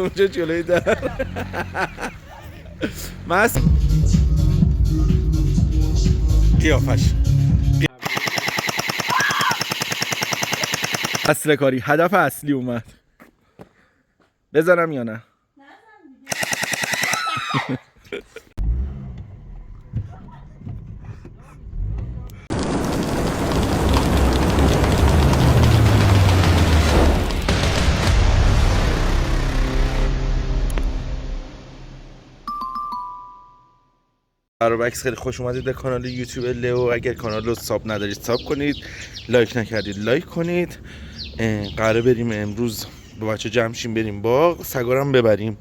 اونجا جلوی در. قیافش اصل کاری هدف اصلی اومد. بزنم یا نه؟ بکس خیلی خوش اومدید به کانال یوتیوب لئو. اگر کانال رو ساب ندارید ساب کنید، لایک نکردید لایک کنید. قراره بریم امروز با بچه جمع شیم بریم باغ، سگا هم ببریم.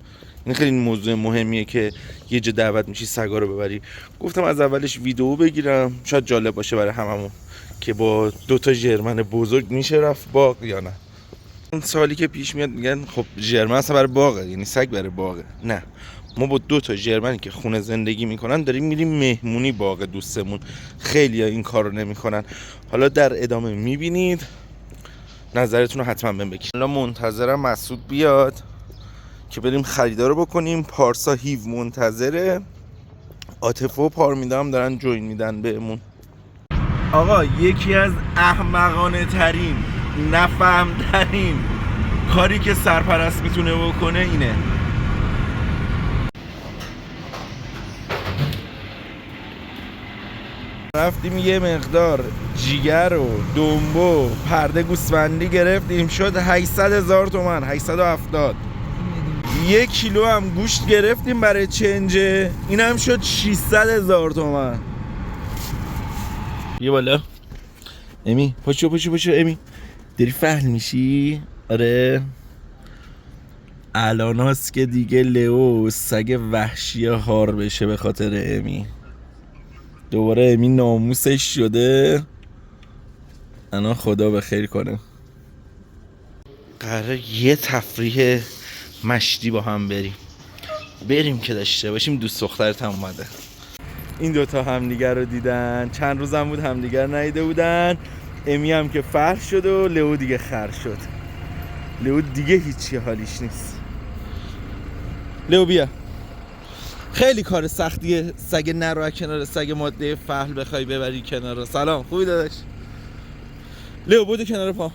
این خیلی موضوع مهمیه که یه جا دعوت میشی سگا رو ببری. گفتم از اولش ویدیو بگیرم، شاید جالب باشه برای هممون که با 2 ژرمن بزرگ میشه رفت باغ یا نه. اون سوالی که پیش میاد میگن خب ژرمن اصلا برای باغه، یعنی سگ برای باغه. نه، ما با 2 ژرمنی که خونه زندگی میکنن داریم میریم مهمونی باغ دوستمون. خیلی ها این کار رو نمیکنن. حالا در ادامه میبینید، نظرتون رو حتما بهم بگید. الان منتظرم مسعود بیاد که بریم خریدار رو بکنیم. پارسا هیو منتظره، عاطفه و پارمیدا هم دارن جوین میدن بهمون. آقا یکی از احمقانه ترین نفهمترین کاری که سرپرست میتونه بکنه اینه. رفتیم یه مقدار جیگر و دنبو پرده گوسفندی گرفتیم، شد 800,000 تومان، 870. 1 کیلو هم گوشت گرفتیم برای چنجه، این هم شد 600,000 تومان. یه بالا امی، پاشو امی، داری فهل میشی؟ آره الان هست که دیگه لئو سگ وحشی هار بشه به خاطر امی. دوباره امی ناموسش شده. انا خدا به خیر کنه. قراره یه تفریح مشتی با هم بریم که داشته باشیم. دوست دخترت هم اومده. این دوتا همدیگر رو دیدن، چند روز هم بود همدیگر ندیده بودن. امی هم که فرش شد و لئو دیگه خر شد. لئو دیگه هیچی حالیش نیست. لئو بیا. خیلی کار سختیه سگ نر رو کنار سگ ماده فحل بخوای ببری کنار. سلام، خوبی داداش؟ لئو بودو کنار پا.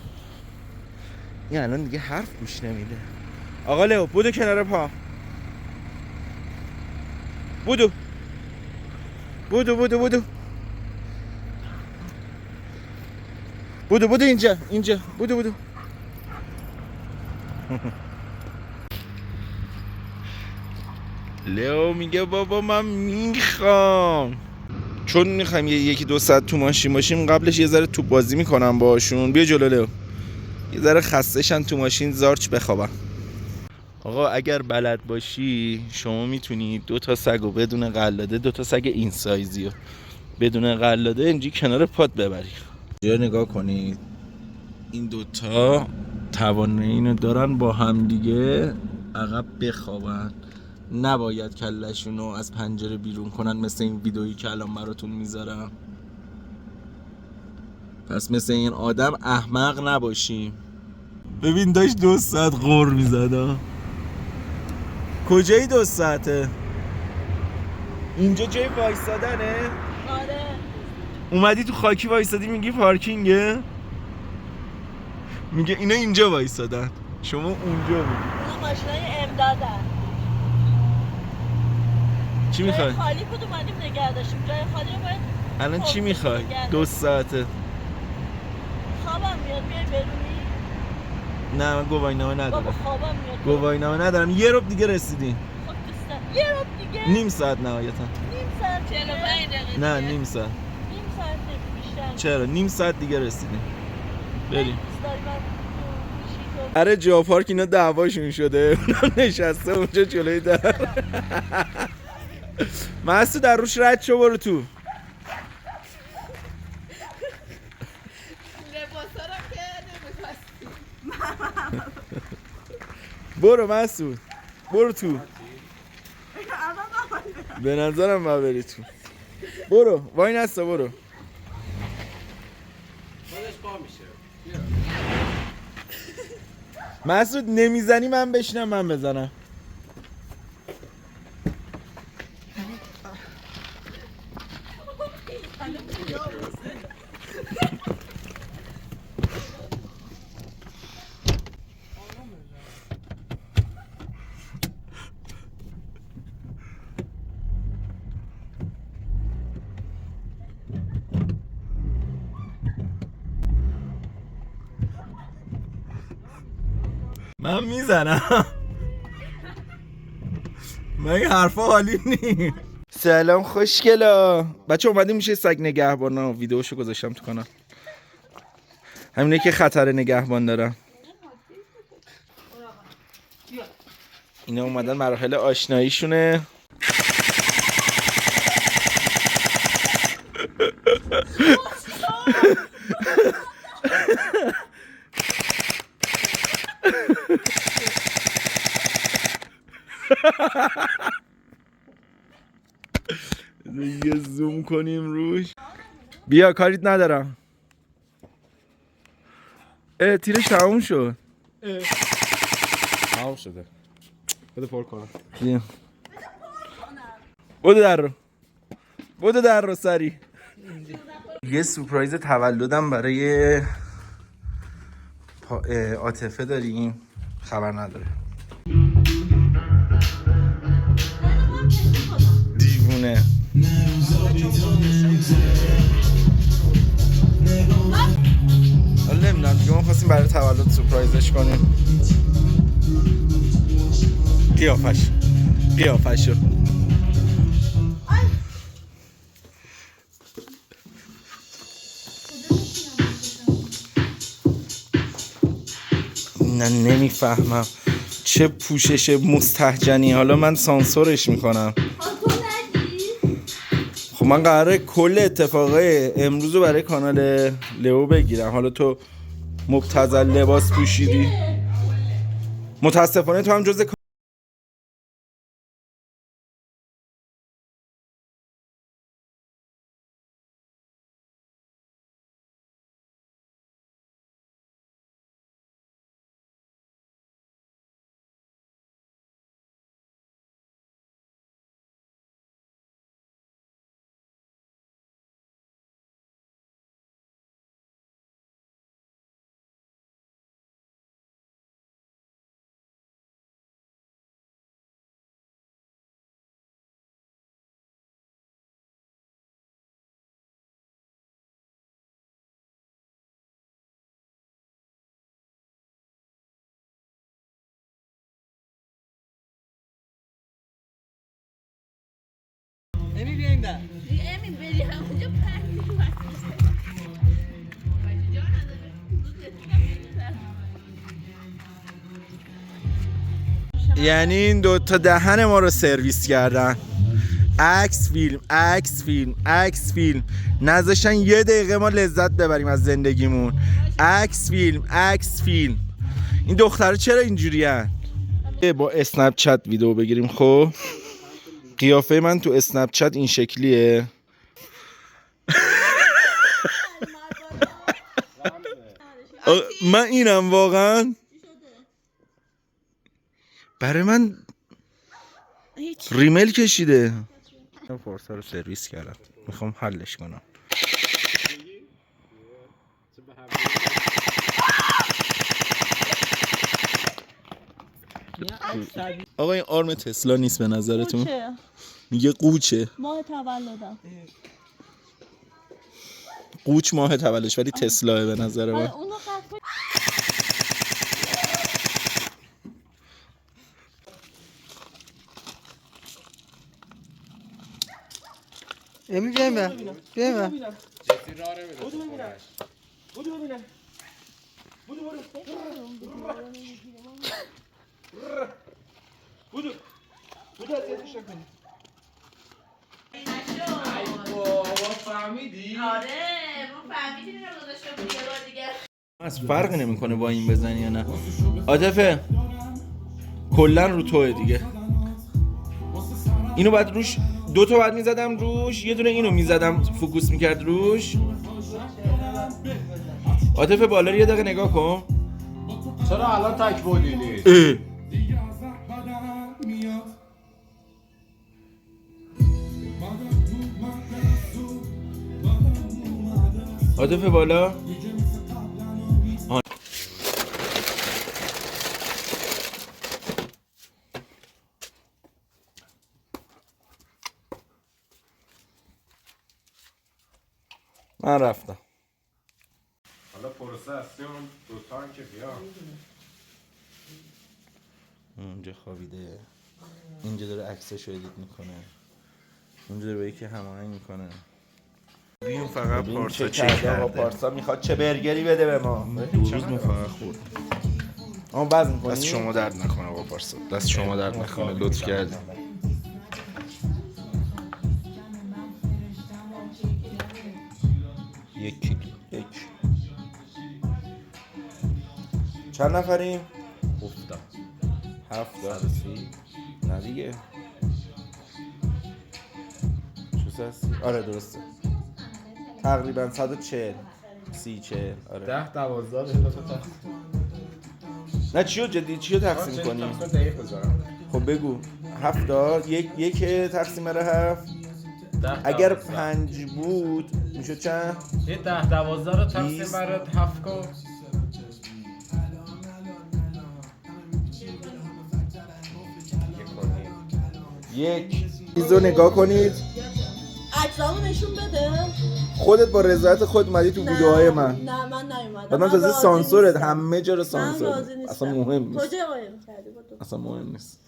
این الان دیگه حرف گوش نمیده. آقا لئو بودو کنار پا. بودو اینجا بودو. لئو میگه بابا من میخوام، چون میخوایم 1-2 ساعت تو ماشین باشیم قبلش یه ذره توپ بازی میکنم باشون. بیا جلو لئو، یه ذره خسته‌شن تو ماشین زارچ بخوابن. آقا اگر بلد باشی شما میتونی 2 سگو بدون قلاده، 2 سگ این سایزی رو بدون قلاده اینجی کنار پات ببری. یا نگاه کنید این 2 توانایی اینو دارن با هم دیگه عقب بخوابن، نباید کلشون رو از پنجره بیرون کنن مثل این ویدئویی که الان براتون میذارم. پس مثل این آدم احمق نباشیم. ببین داشت 2 ساعت غر میزد. کجایی 2 ساعته؟ اینجا جای وایسادنه؟ آره. اومدی تو خاکی وایسادی میگی پارکینگه؟ میگه اینا اینجا وایسادن، شما اونجا بودی. اونا ماشینای امدادن. چی میخوای؟ جای خالی بود اومدیم نگه داشتیم. جای خالی رو باید الان چی میخوای؟ 2 ساعته. خوابم میاد بیای برونی؟ نه من گواهینامه ندارم. بابا خوابم میاد. گواهینامه ندارم. 1 ربع دیگه رسیدیم. خب دوستان 1 ربع دیگه؟ نیم ساعت نهایتا. نیم ساعت 45 دقیقه. نه نیم ساعت. نیم ساعت بیشتر. چرا؟ نیم ساعت دیگه رسیدیم. بریم. من آره جا پارک اینا دعواشون شده. نشسته اونجا جلوی در. مسعود در روش رد شو برو تو. لباسا رو که نمی‌خواستی. برو مسعود برو تو. به نظرم ما بری تو. برو وای نستا برو. مسعود نمیزنی من بشینم من بزنم. من میزنم. من این حرفا حالی نی. سلام خوشگلا بچه اومدیم میشه سگ نگهبان ها. ویدیوشو گذاشتم تو کانال. همینه که خطر نگهبان دارم. اینا اومدن مراحل آشناییشونه. یه زوم کنیم روش. بیا کاریت ندارم. تیرش تموم شد. تمام شده. بده پر کنم. بیا بودو در رو سری. یه سورپرایز تولدم برای عاطفه داریم. خبر نداره. دیوونه. حالا نمیدونم دیگه ما خواستیم برای تولد سورپرایزش کنیم. قیافشو نه نمیفهمم چه پوشش مستهجنی. حالا من سانسورش میکنم. خب من قراره کل اتفاقای امروز رو برای کانال لئو بگیرم. حالا تو مبتذل لباس پوشیدی. متاسفانه تو هم جز امی بیایم بر. امی بری همونجا پرد. یعنی این دوتا دهن ما رو سرویس کردن. عکس فیلم نذاشتن یه دقیقه ما لذت ببریم از زندگیمون. عکس فیلم. این دخترها چرا اینجوری هن؟ با اسنپ چت ویدیو بگیریم. خب قیافه من تو اسنپ چت این شکلیه. من اینم واقعا برای من ریمل کشیده. فورسا رو سرویس کردم. میخوام حلش کنم. آقا این آرم تسلا نیست به نظرتون؟ میگه قوچه. ماه تولدم. قوچ ماه تولدش ولی تسلاه به نظر من. اونو قطع. امی بیایم بر. بیایم بر. از فرقی نمیکنه با این بزنی یا نه. عاطفه کلا رو توه دیگه. اینو بعد روش دو تا بعد میزدم روش، یه دونه اینو میزدم فوکوس میکرد روش. عاطفه بالا رو یه دقیقه نگاه کن. چرا الان تک بودی نیست؟ عاطفه بالا. من رفتم. حالا پروسه هستی اون دوتا هم که بیا. اونجا خوابیده، اینجا داره عکساشو ادیت میکنه، اونجا داره با یکی هماهنگ میکنه. ببین فقط پارسا چه کرده. پارسا میخواد چه برگری بده به ما. دو روز فقط خورد. اما بعض میکنی؟ دست شما درد نکنه آقا پارسا، دست شما درد نکنه، لطف کردی. 1 کیلو. چند نفریم؟ 7 نه دیگه چه هستی؟ آره درسته تقریبا 140 40 آره 10 12 نه چیو جدی چیو تقسیم کنیم؟ خب بگو 7 یک تقسیم بر 7 اگر 5 بود میشد چند؟ یه 10 12 رو تقسیم بر 7 کن. یک چیزو نگاه کنید عکسامو نشون بده. خودت با رضایت خود اومدی تو ویدیوهای من. نه من نیومدم. بعد من تازه سانسورت همه جا رو من سانسور راضی نیستم. اصلا مهم نیست. کجا قایم کردی با تو؟ اصلا مهم نیست.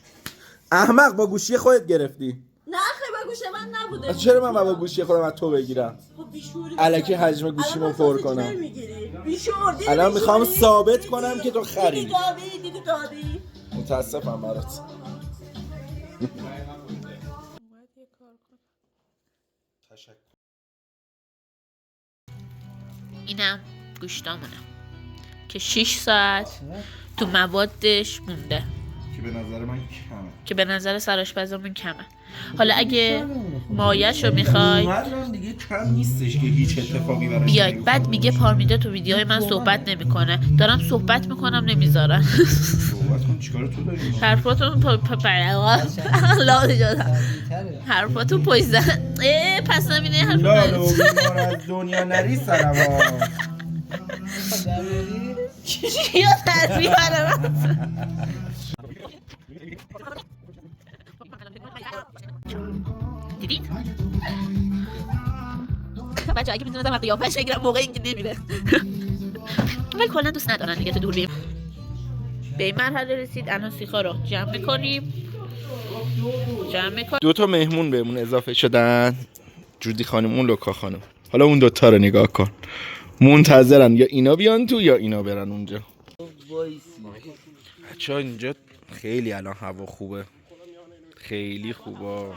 احمق با گوشی خودت گرفتی. نه خیلی با گوشه من نبوده. از چرا من با گوشی خودم از تو بگیرم؟ خب بیشوری. الکی حجم گوشیمو پر کنم. بیشور. الان میخوام ثابت کنم که تو خری. دیدی گابی. متاسفم برات. اینم گوشتامونه که 6 ساعت تو موادش مونده که به نظر من کمه. که به نظر سرآشپزمون کمه. حالا اگه مایه‌شو میخوای اونقدرم دیگه کم نیستش که هیچ اتفاقی براش بیاید. بعد میگه پارمیده تو ویدیوهای من صحبت نمیکنه. دارم صحبت میکنم نمیذارن. صحبت کن چیکار تو داری؟ حرفاتون حرفاتون پشت زن. پس نمینه حرف لالو بیمار از دنیا نری سروا. یا تربیه برای دیدید؟ بچه اگه میتونستم از قیافش بگیرم موقع اینکه نمیره. ولی کلا دوست ندارن دیگه تو دوربین. به این مرحله رسید الان سیخا رو جمع میکنیم. 2 تا مهمون بهمون اضافه شدن، جودی خانم اون لوکا خانم. حالا اون 2 تا رو نگاه کن، منتظرن یا اینا بیان تو یا اینا برن اونجا. بچه‌ها اینجا خیلی الان هوا خوبه، خیلی خوبه.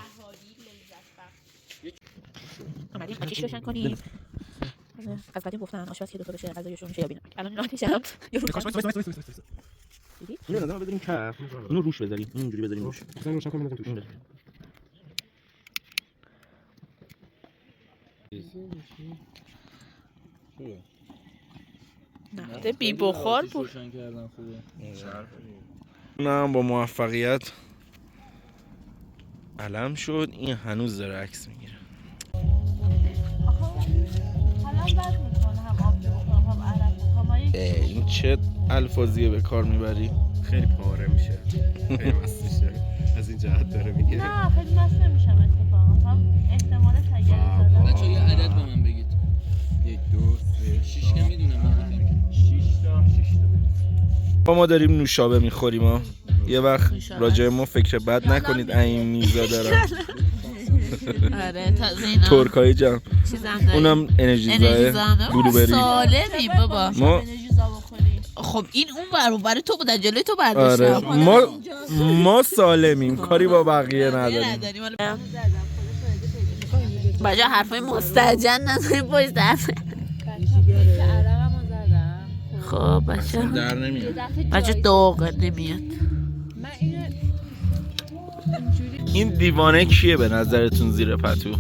اومدیم آتیش روشن کنیم. از قدیم گفتن آشپز که 2 تا بشه غذایشون میشه یا بی‌نمک. الان این آتیشم یه رو اینو نظر بذاریم کف، اینو روش بذاریم، اینجوری بذاریم روش. مثلا روشن کنیم توش. نفته بی بخار بود. اونم با موفقیت علم شد. این هنوز داره عکس میگیره. این چه الفاظیه به کار میبری؟ خیلی پاره میشه. خیلی مست میشه. از این جهت داره میگه. نه خیلی مست نمیشم اتفاقا. احتمال تغییر دادن. بچه‌ها یه عدد به من بگید. 1 2 3 6 که میدونم. 6 تا. ما داریم نوشابه میخوریم ها. یه وقت راجع ما فکر بد نکنید. این میزا دارم. آره تازه اینا ترکای جمع. اونم انرژیزای بلوبری. سالمی بابا. ما خب این اون برای تو بود، جلوی تو برداشتم. آره ما سالمیم، کاری با بقیه نداریم. بچه حرفای مستجن نزنیم پشت دست. خب بچه در نمیاد. بچه داغ نمیاد. این دیوانه کیه به نظرتون زیر پتو؟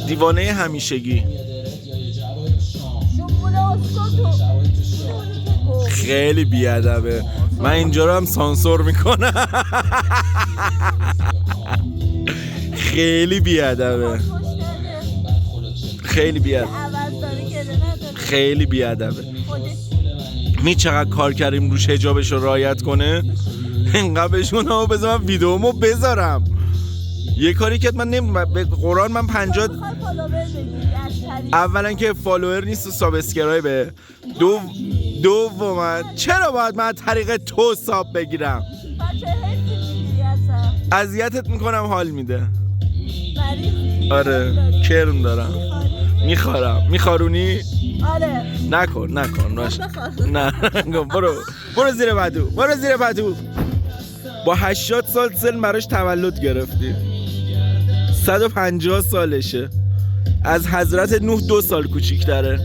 دیوانه همیشگی. خیلی بیادبه. من اینجا رو هم سانسور میکنم. خیلی بیادبه. خیلی بیادبه. خیلی بیادبه. می چقدر کار کردیم روش حجابش رو رعایت کنه. اینقدر بهشون ها بذار من ویدیومو بذارم. یه کاری که من به قرآن من 50 اولا که فالوور نیست و سابسکرایبه. دوما چرا باید من از طریق تو ساب بگیرم؟ بچه حیفی میگیری اصلا. اذیتت میکنم حال میده. مریضی؟ آره کرم دارم. میخارونی؟ آره. نکن باشه. نه برو زیر بدو. با 80 سال سن براش تولد گرفتی. 150 سالشه. از حضرت نوح 2 سال کوچیک‌تره.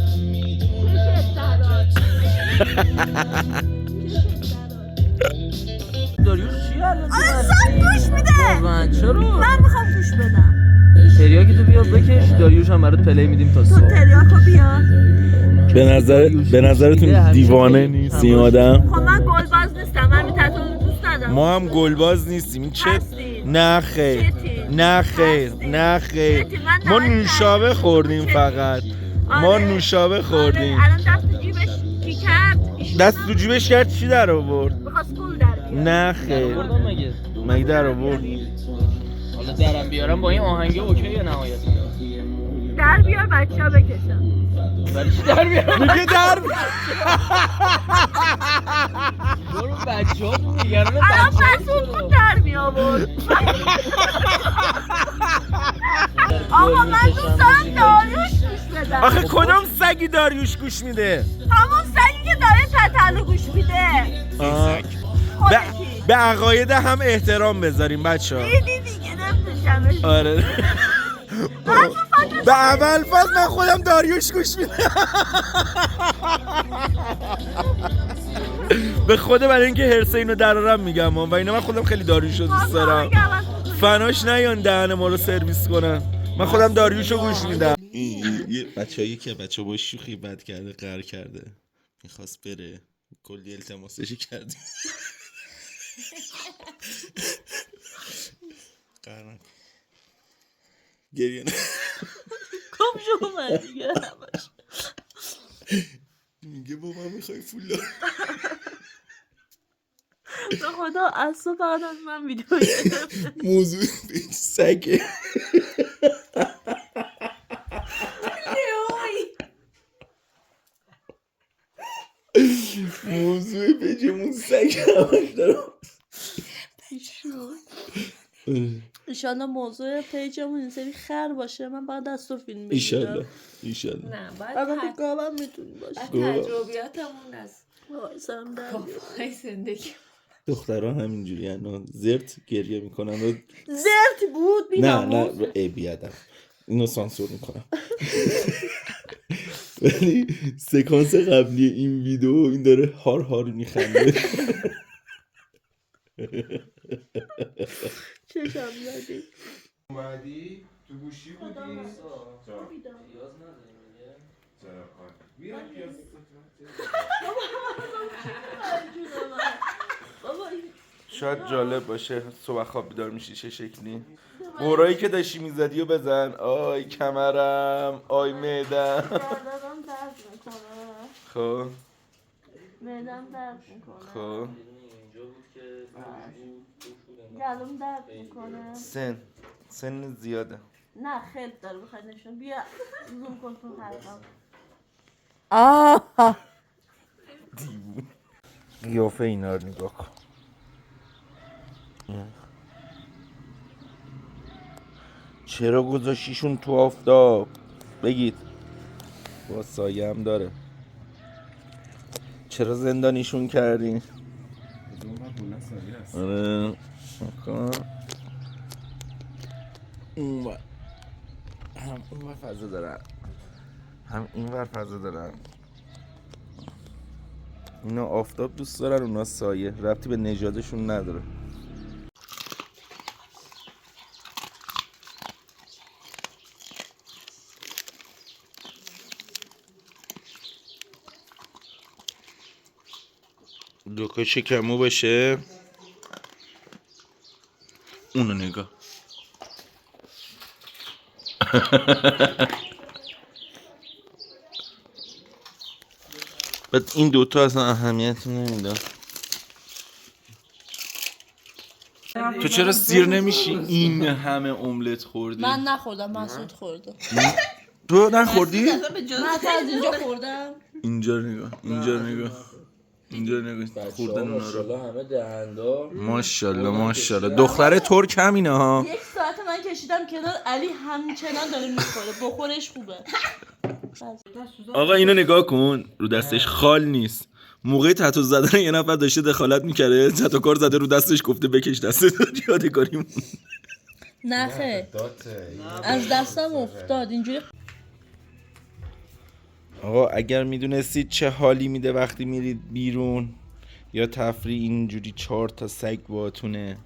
داریوش چی الان؟ گوش میده. واقعا چرا؟ من میخوام گوش بدم. تریاکی تو بیا بکش، داریوش هم برات پلی میدیم تا تو صبح. تریاکو بیار. به نظرتون دیوانه نیست این آدم؟ خب من گلباز نیستم. من میتونم دوست ندارم. ما هم گلباز نیستیم. این چه؟ هستید. نه خیر. هستید. من ما نمک نوشابه کردم. خوردیم فقط. ما آره. نوشابه خوردیم. الان دست تو جیبش چی کرد؟ دست تو جیبش کرد چی در آورد؟ میخواست پول در بیاره. نه خیر. بردم مگه؟ مگه در آورد؟ حالا درم بیارم با این آهنگه اوکیه نهایتا. در بیار بچه ها بکشم. برای چی در بیارم؟ میگه در برو بچه ها تو نگران الان بچه مسئول بود در می آورد. آقا من دوست دارم داریوش گوش بدم. آخه کدام سگی داریوش گوش میده؟ همون سگی که داره تتلو گوش میده. خودتی. به عقاید هم احترام بذاریم بچه ها. دیدی دیگه نمیتونشمش. آره به اول فصل من خودم داریوش گوش میدم. به خدا برای اینکه حرسه اینو درارم میگم و اینا من خودم خیلی داریوش رو دوست دارم. فناش نیان دهن ما رو سرویس کنن. من خودم داریوش رو گوش میدم. یه بچه‌ای که بچه با شوخی بد کرده قهر کرده میخواست بره کلی التماسش کردی. قهر نکن گریه نکن. کم شو من دیگه همش. میگه با من میخوای فولاد. به خدا از تو فقط از من ویدیو گرفته. موضوع به سگه. موضوع به جمون سگ همش دارم. ایشالله موضوع پیجمون این سری خر باشه. من باید از تو فیلم بگیرم. ایشالله نه البته گاوم میتونی باشه. تجربیاتمون از وای سرم درد میاد. کافای زندگی دخترها همینجوری هن زرت گریه میکنن و زرت بود بیناموس. نه ای بیادم اینو سانسور میکنم. ولی سکانس قبلی این ویدیو این داره هار میخنده. چشم زدی. اومدی؟ تو گوشی بودی؟ شاید جالب باشه صبح خواب بیدار میشی چه شکلی. قورایی که داشتی میزدی و بزن. آی کمرم آی معدم. دردم درد میکنه. خب معدم درد میکنه. خب گلوم درد میکنه. سن زیاده. نه خیلی داره بخوای نشون بیا زوم کن تو حلقم. دیوون قیافه اینا رو نگاه کن. چرا گذاشتیشون تو آفتاب؟ بگید. با سایه هم داره. چرا زندانیشون کردین؟ آره اون هم اون ور فضا دارن هم این ور فضا دارن. اینا آفتاب دوست دارن اونا سایه. ربطی به نژادشون نداره. دوکا شکمو باشه اونو نگاه. بعد این دوتا اصلا اهمیت نمیدن. تو چرا سیر نمیشی؟ این همه املت خوردی. من نخوردم مسعود خورده. تو نخوردی؟ من اصلا از اینجا خوردم. اینجا نگاه، اینجا نگاه، اینجا نگاه خوردن اونا رو. همه دهندا. ماشاءالله ماشاءالله. دختر ترک همینه ها. 1 ساعت من کشیدم کنار، علی همچنان داره میخوره. بخورش خوبه. آقا اینو نگاه کن، رو دستش خال نیست. موقع تتو زدن یه نفر داشته دخالت میکرده، تتو کار زده رو دستش گفته بکش دستت یادگاری مون. نخه از دستم افتاد اینجوری. آقا اگر میدونستید چه حالی میده وقتی میرید بیرون یا تفریح، اینجوری 4 تا سگ باهاتونه.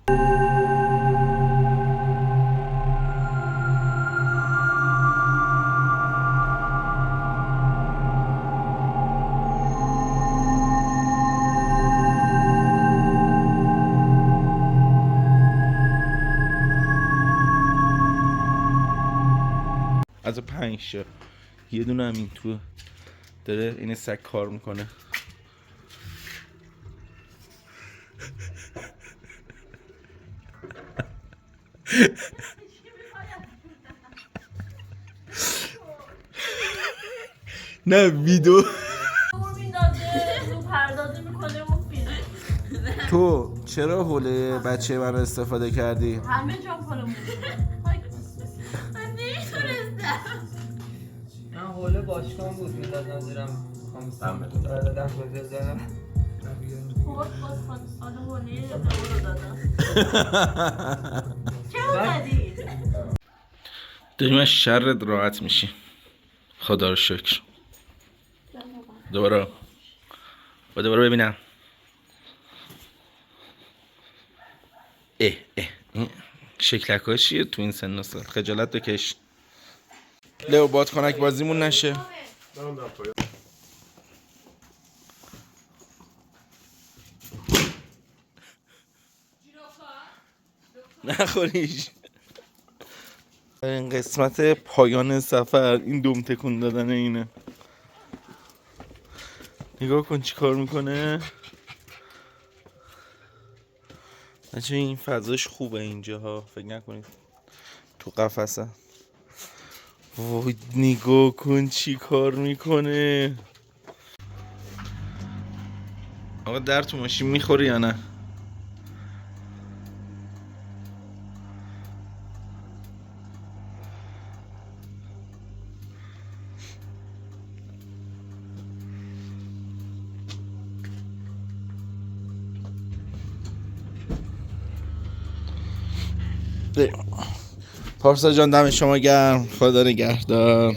از 5 شا یه دونه هم این تو داره این سگ کار میکنه. نه ویدیو تو چرا حوله بچه من استفاده کردی؟ همه جا پالمون من حوله باشگاه بود میدادم زیرم دادم کجا زدم داریم از شرت راحت میشی. خدا رو شکر. دوباره ببینم. شکلک ها چیه تو این سن و سال؟ خجالت بکش. لئو بادکنک بازیمون نشه. نخوریش. این قسمت پایان سفر این دوم تکون دادن اینه. نگاه کن چی کار میکنه. بچه این فضاش خوبه اینجا ها، فکر نکنید تو قفسه. وای نگاه کن چی کار میکنه. آقا در تو ماشین میخوری یا نه؟ پارسا جان دم شما گرم. خدا نگهدار.